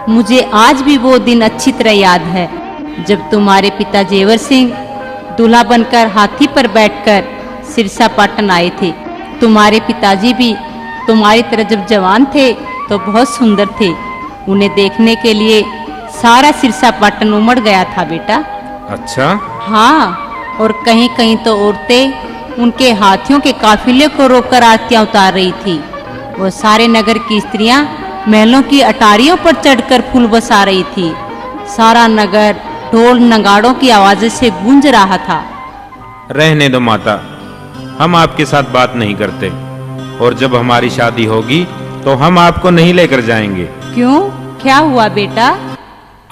मुझे आज भी वो दिन अच्छी तरह याद है जब तुम्हारे पिता जेवर सिंह दूल्हा बनकर हाथी पर बैठकर सिरसा पाटन आए थे। तुम्हारे पिताजी भी तुम्हारी तरह जब जवान थे तो बहुत सुंदर थे। उन्हें देखने के लिए सारा सिरसा पाटन उमड़ गया था बेटा। अच्छा? हाँ, और कहीं कहीं तो औरतें उनके हाथियों के काफिले को रोककर आरतियां उतार रही थी। वो सारे नगर की स्त्रियां महलों की अटारियों पर चढ़कर फूल बरसा रही थी। सारा नगर ढोल नगाड़ों की आवाज़ों से गूंज रहा था। रहने दो माता, हम आपके साथ बात नहीं करते, और जब हमारी शादी होगी तो हम आपको नहीं लेकर जाएंगे। क्यों, क्या हुआ बेटा?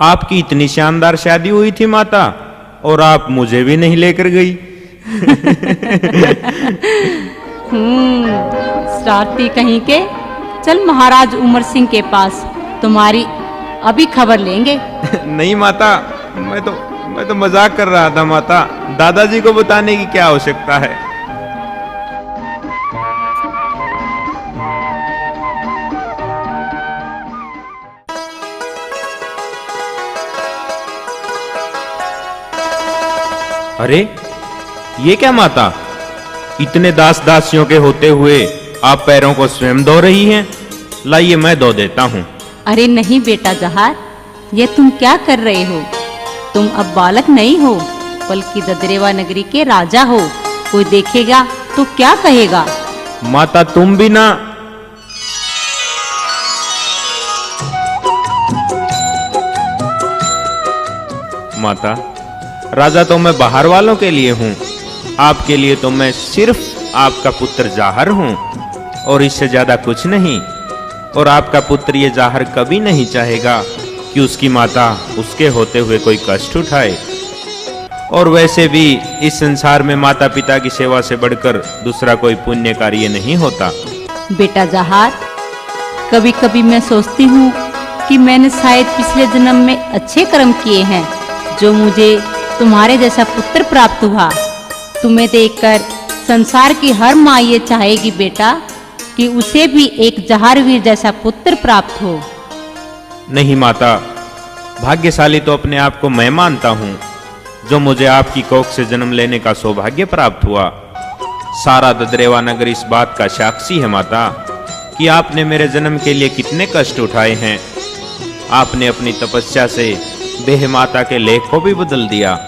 आपकी इतनी शानदार शादी हुई थी माता, और आप मुझे भी नहीं लेकर गई। शरारती कहीं के। चल महाराज उमर सिंह के पास, तुम्हारी अभी खबर लेंगे। नहीं माता, मैं तो मजाक कर रहा था माता। दादाजी को बताने की क्या आवश्यकता है। अरे ये क्या माता, इतने दास दासियों के होते हुए आप पैरों को स्वयं धो रही हैं? लाइए मैं धो देता हूँ। अरे नहीं बेटा जहार, ये तुम क्या कर रहे हो? तुम अब बालक नहीं हो, बल्कि ददरेवा नगरी के राजा हो। कोई देखेगा तो क्या कहेगा? माता तुम भी ना। माता, राजा तो मैं बाहर वालों के लिए हूँ, आपके लिए तो मैं सिर्फ आपका पुत्र जाहर हूँ, और इससे ज्यादा कुछ नहीं। और आपका पुत्र ये जाहर कभी नहीं चाहेगा कि उसकी माता उसके होते हुए कोई कष्ट उठाए। और वैसे भी इस संसार में माता पिता की सेवा से बढ़कर दूसरा कोई पुण्य कार्य नहीं होता। बेटा जहार, कभी कभी मैं सोचती हूँ कि मैंने शायद पिछले जन्म में अच्छे कर्म किए हैं, जो मुझे तुम्हारे जैसा पुत्र प्राप्त हुआ। तुम्हें देखकर संसार की हर माँ ये चाहेगी बेटा कि उसे भी एक जहारवीर जैसा पुत्र प्राप्त हो। नहीं माता, भाग्यशाली तो अपने आप को मैं मानता हूँ, जो मुझे आपकी कोख से जन्म लेने का सौभाग्य प्राप्त हुआ। सारा ददरेवा नगर इस बात का साक्षी है माता कि आपने मेरे जन्म के लिए कितने कष्ट उठाए हैं। आपने अपनी तपस्या से देह माता के लेख को भी बदल दिया।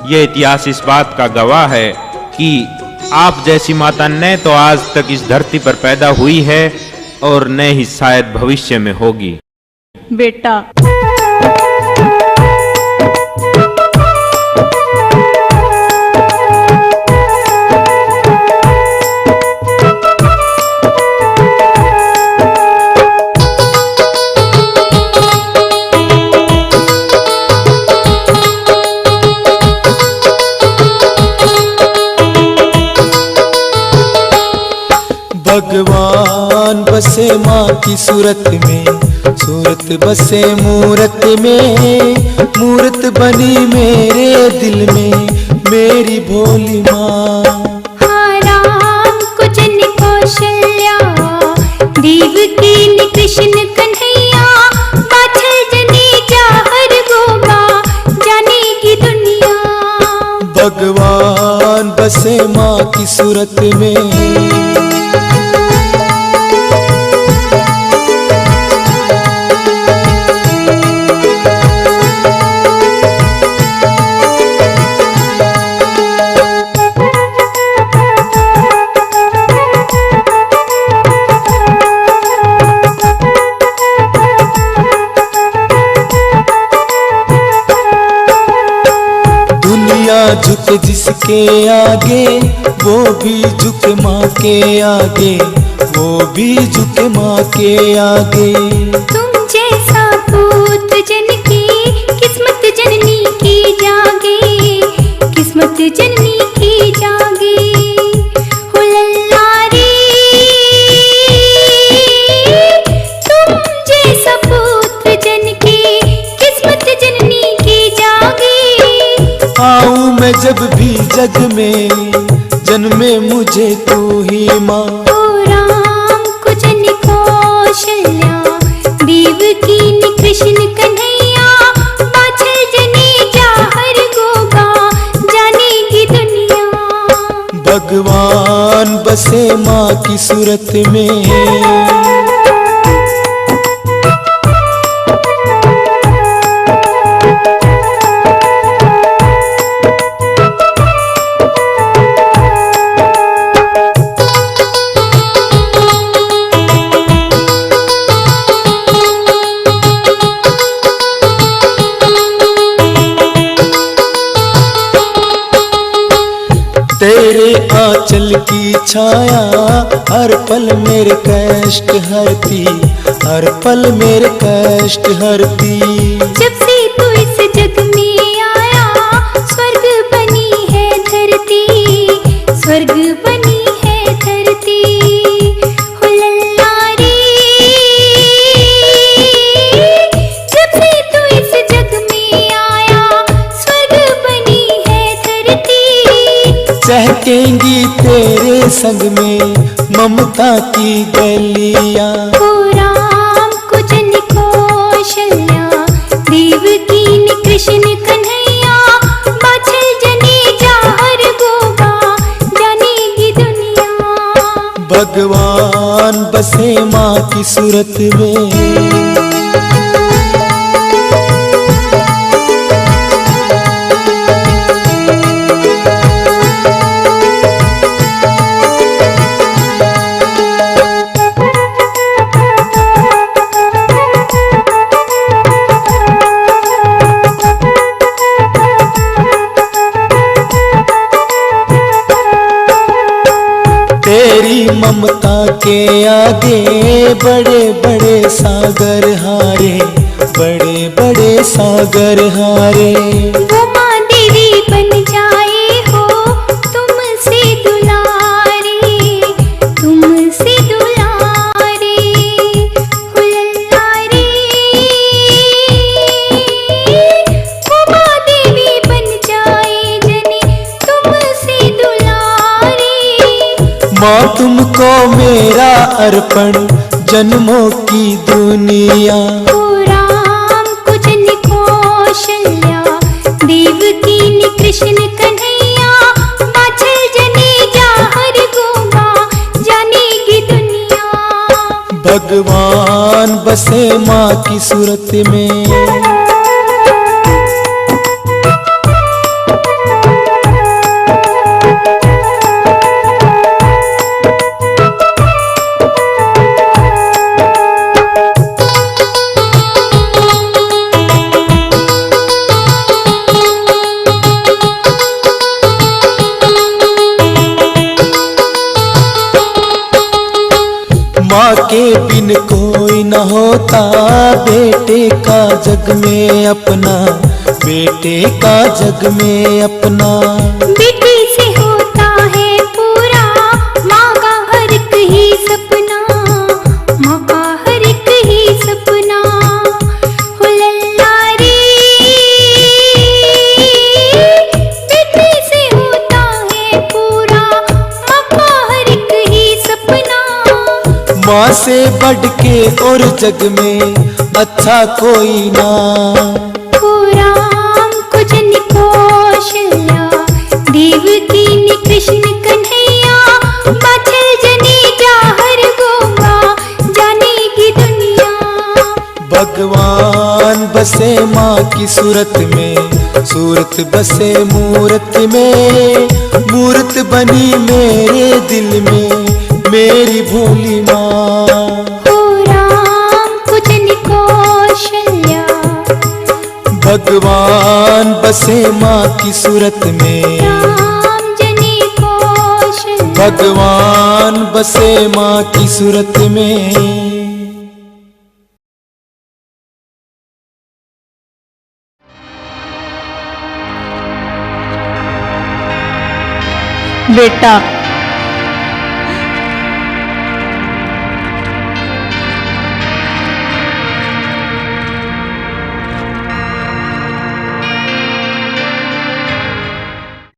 यह इतिहास इस बात का गवाह है कि आप जैसी माता न तो आज तक इस धरती पर पैदा हुई है, और न ही शायद भविष्य में होगी। बेटा भगवान बसे माँ की सूरत में, सूरत बसे मूरत में, मूरत बनी मेरे दिल में मेरी भोली माँ। हाँ राम को जन कौशल्या, देवकी कृष्ण कन्हैया, बाछल जनी जाहर गोबा, जानेगी दुनिया। भगवान बसे माँ की सूरत में। झुक जिसके आगे वो भी झुके माँ के आगे, वो भी झुके माँ के आगे। तुम जैसा पुत्र जन की किस्मत जननी की जागे, किस्मत जननी की जागे। हो लल्ला रे, तुम जैसा पुत्र जन की किस्मत जननी की जागे। आऊं मैं जब भी जग में, जन्मे मुझे तू ही माँ। ओ राम को जन कौशल्या, देवकी कृष्ण कन्हैया बाछल जने जाहर गोगा जानेगी दुनिया। भगवान बसे माँ की सूरत में। तेरे आंचल की छाया हर पल मेरे कष्ट हरती, हर पल मेरे कष्ट हरती। जब से तू इस जग में आया स्वर्ग बनी है धरती, स्वर्ग बनी है धरती। हो लल्ला रे, जब से तू इस जग में आया स्वर्ग बनी है धरती। चहकेंगी तेरे संग में ममता की गलियां। ओ राम कुजन कौशल्या देवकी ने कृष्ण कन्हैया बाछल जने जाहर गोगा जानेगी दुनिया। भगवान बसे माँ की सूरत में। तेरी ममता के आगे बड़े बड़े सागर हारे, बड़े बड़े सागर हारे। वो माँ देवी बन जाए हो तुमसे दुलारी, तुमसे दुलारी। हो लल्ला रे, वो माँ देवी बन जाए जने तुमसे दुलारी। माँ तुमको मेरा अर्पण जन्मों की दुनिया। ओ राम कुजन कौशल्या देवकी ने कृष्ण कन्हैया बाछल जने जाहर गोगा जानेगी दुनिया। भगवान बसे माँ की सूरत में। माँ के बिन कोई न होता, बेटे का जग में अपना, बेटे का जग में अपना। बेटी से होता है पूरा माँ का हर एक ही सपना, माँ का हर एक ही सपना। हो लल्ला रे, बेटी से होता है पूरा माँ का हर एक ही सपना। माँ से बढ़ के और जग में अच्छा कोई ना। ओ राम कुजन कौशल्या देवकी ने कृष्ण कन्हैया बाछल जने जाहर गोगा जानेगी दुनिया। भगवान बसे माँ की सूरत में, सूरत बसे मूरत में। मूरत बनी मेरे दिल में मेरी भोली माँ। ओ राम कुजन कौशल्या भगवान बसे माँ की सूरत में। राम जने कौशल्या भगवान बसे माँ की सूरत में। बेटा